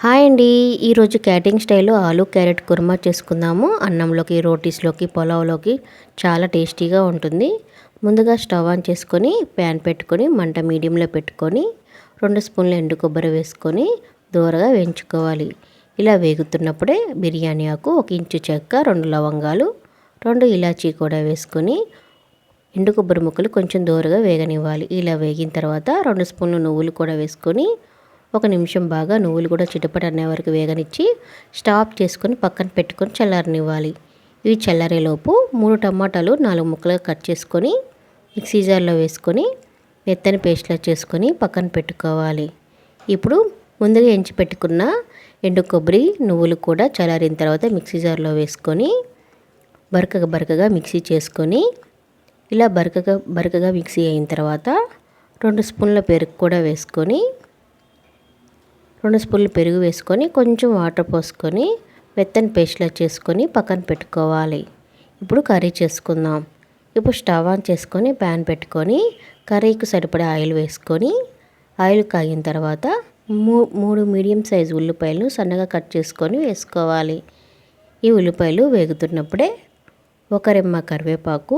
Hi అండి. ఈరోజు catering స్టైల్లో ఆలు క్యారెట్ కుర్మా చేసుకుందాము. అన్నంలోకి, రోటీస్లోకి, పులావ్లోకి చాలా టేస్టీగా ఉంటుంది. ముందుగా స్టవ్ ఆన్ చేసుకొని ప్యాన్ పెట్టుకొని మంట మీడియంలో పెట్టుకొని 2 స్పూన్ల ఎండు కొబ్బరి వేసుకొని దూరగా వేయించుకోవాలి. ఇలా వేగుతున్నప్పుడే బిర్యానీ ఆకు, 1 ఇంచు చెక్క, 2 లవంగాలు, 2 ఇలాచీ కూడా వేసుకొని ఎండు కొబ్బరి ముక్కలు కొంచెం దూరగా వేగనివ్వాలి. ఇలా వేగిన తర్వాత 2 స్పూన్ల నువ్వులు కూడా వేసుకొని 1 నిమిషం బాగా నువ్వులు కూడా చిటపట అనే వరకు వేగనిచ్చి స్టాప్ చేసుకొని పక్కన పెట్టుకొని చల్లారనివ్వాలి. ఇవి చల్లారేలోపు 3 టమాటాలు 4 ముక్కలుగా కట్ చేసుకొని మిక్సీ జార్లో వేసుకొని మెత్తని పేస్ట్లా చేసుకొని పక్కన పెట్టుకోవాలి. ఇప్పుడు ముందుగా ఎంచి పెట్టుకున్న ఎండు కొబ్బరి, నువ్వులు కూడా చల్లారిన తర్వాత మిక్సీ జార్లో వేసుకొని బరకగా మిక్సీ చేసుకొని ఇలా బరకగా మిక్సీ అయిన తర్వాత 2 స్పూన్ల పెరుగు కూడా వేసుకొని 2 స్పూన్లు పెరుగు వేసుకొని కొంచెం వాటర్ పోసుకొని మెత్తని పేస్ట్లా చేసుకొని పక్కన పెట్టుకోవాలి. ఇప్పుడు కర్రీ చేసుకుందాం. ఇప్పుడు స్టవ్ ఆన్ చేసుకొని ప్యాన్ పెట్టుకొని కర్రీకి సరిపడా ఆయిల్ వేసుకొని ఆయిల్ కాగిన తర్వాత 3 మీడియం సైజు ఉల్లిపాయలను సన్నగా కట్ చేసుకొని వేసుకోవాలి. ఈ ఉల్లిపాయలు వేగుతున్నప్పుడే 1 రెమ్మ కరివేపాకు,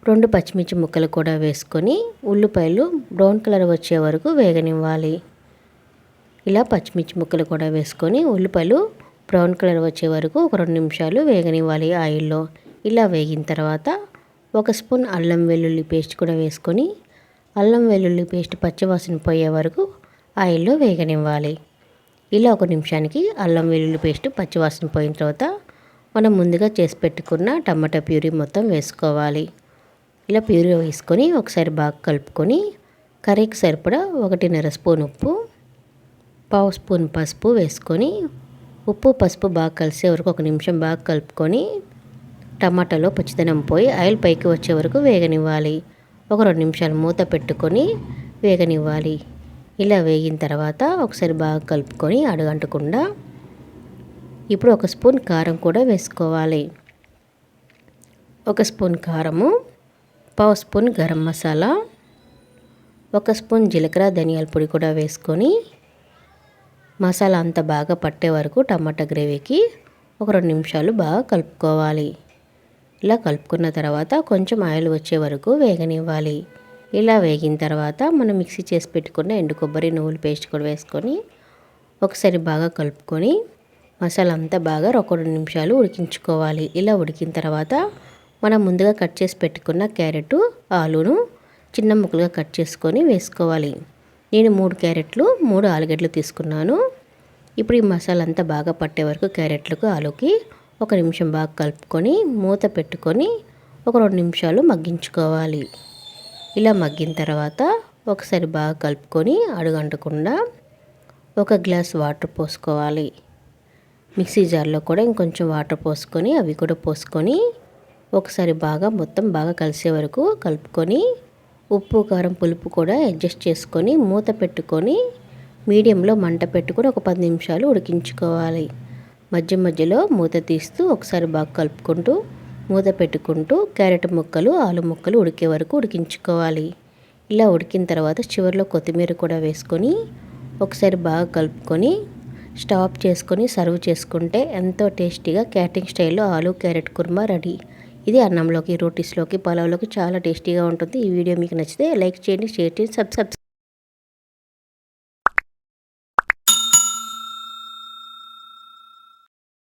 2 పచ్చిమిర్చి ముక్కలు కూడా వేసుకొని ఉల్లిపాయలు బ్రౌన్ కలర్ వచ్చే వరకు వేగనివ్వాలి. ఇలా పచ్చిమిర్చి ముక్కలు కూడా వేసుకొని ఉల్లిపాయలు బ్రౌన్ కలర్ వచ్చే వరకు ఒక 2 నిమిషాలు వేగనివ్వాలి ఆయిల్లో. ఇలా వేగిన తర్వాత 1 స్పూన్ అల్లం వెల్లుల్లి పేస్ట్ కూడా వేసుకొని అల్లం వెల్లుల్లి పేస్ట్ పచ్చివాసన పోయే వరకు ఆయిల్లో వేగనివ్వాలి. ఇలా 1 నిమిషానికి అల్లం వెల్లుల్లి పేస్ట్ పచ్చివాసన పోయిన తర్వాత మనం ముందుగా చేసి పెట్టుకున్న టమాటా ప్యూరీ మొత్తం వేసుకోవాలి. ఇలా ప్యూరీ వేసుకొని ఒకసారి బాగా కలుపుకొని కర్రీకి సరిపడా 1.5 స్పూన్ ఉప్పు, 1/2 స్పూన్ పసుపు వేసుకొని ఉప్పు పసుపు బాగా కలిసే వరకు 1 నిమిషం బాగా కలుపుకొని టమాటాలో పచ్చిదనం పోయి ఆయిల్ పైకి వచ్చే వరకు వేగనివ్వాలి. ఒక 2 నిమిషాలు మూత పెట్టుకొని వేగనివ్వాలి. ఇలా వేగిన తర్వాత ఒకసారి బాగా కలుపుకొని అడుగంటకుండా ఇప్పుడు 1 స్పూన్ కారం కూడా వేసుకోవాలి. 1 స్పూన్ కారము, 1/2 స్పూన్ గరం మసాలా, 1 స్పూన్ జీలకర్ర ధనియాల పొడి కూడా వేసుకొని మసాలా అంతా బాగా పట్టే వరకు టమాటా గ్రేవీకి ఒక 2 నిమిషాలు బాగా కలుపుకోవాలి. ఇలా కలుపుకున్న తర్వాత కొంచెం ఆయిల్ వచ్చే వరకు వేగనివ్వాలి. ఇలా వేగిన తర్వాత మనం మిక్సీ చేసి పెట్టుకున్న ఎండు కొబ్బరి, నువ్వుల పేస్ట్ కూడా వేసుకొని ఒకసారి బాగా కలుపుకొని మసాలా అంతా బాగా ఒక 2 నిమిషాలు ఉడికించుకోవాలి. ఇలా ఉడికిన తర్వాత మనం ముందుగా కట్ చేసి పెట్టుకున్న క్యారెట్, ఆలును చిన్న ముక్కలుగా కట్ చేసుకొని వేసుకోవాలి. నేను 3 క్యారెట్లు, 3 ఆలుగడ్డలు తీసుకున్నాను. ఇప్పుడు ఈ మసాలా అంతా బాగా పట్టే వరకు క్యారెట్లకు, ఆలుకి 1 నిమిషం బాగా కలుపుకొని మూత పెట్టుకొని ఒక 2 నిమిషాలు మగ్గించుకోవాలి. ఇలా మగ్గిన తర్వాత ఒకసారి బాగా కలుపుకొని అడుగంటకుండా 1 గ్లాస్ వాటర్ పోసుకోవాలి. మిక్సీ జార్లో కూడా ఇంకొంచెం వాటర్ పోసుకొని అవి కూడా పోసుకొని ఒకసారి మొత్తం బాగా కలిసే వరకు కలుపుకొని ఉప్పు, కారం, పులుపు కూడా అడ్జస్ట్ చేసుకొని మూత పెట్టుకొని మీడియంలో మంట పెట్టుకొని ఒక 10 నిమిషాలు ఉడికించుకోవాలి. మధ్యలో మూత తీస్తూ ఒకసారి బాగా కలుపుకుంటూ మూత పెట్టుకుంటూ క్యారెట్ ముక్కలు, ఆలు ముక్కలు ఉడికే వరకు ఉడికించుకోవాలి. ఇలా ఉడికిన తర్వాత చివరిలో కొత్తిమీర కూడా వేసుకొని ఒకసారి బాగా కలుపుకొని స్టాప్ చేసుకొని సర్వ్ చేసుకుంటే ఎంతో టేస్టీగా క్యాటరింగ్ స్టైల్లో ఆలు క్యారెట్ కుర్మా రెడీ. ఇది అన్నంలోకి, రోటీస్లోకి, పులావ్లోకి చాలా టేస్టీగా ఉంటుంది. ఈ వీడియో మీకు నచ్చితే లైక్ చేయండి, షేర్ చేయండి, సబ్స్క్రైబ్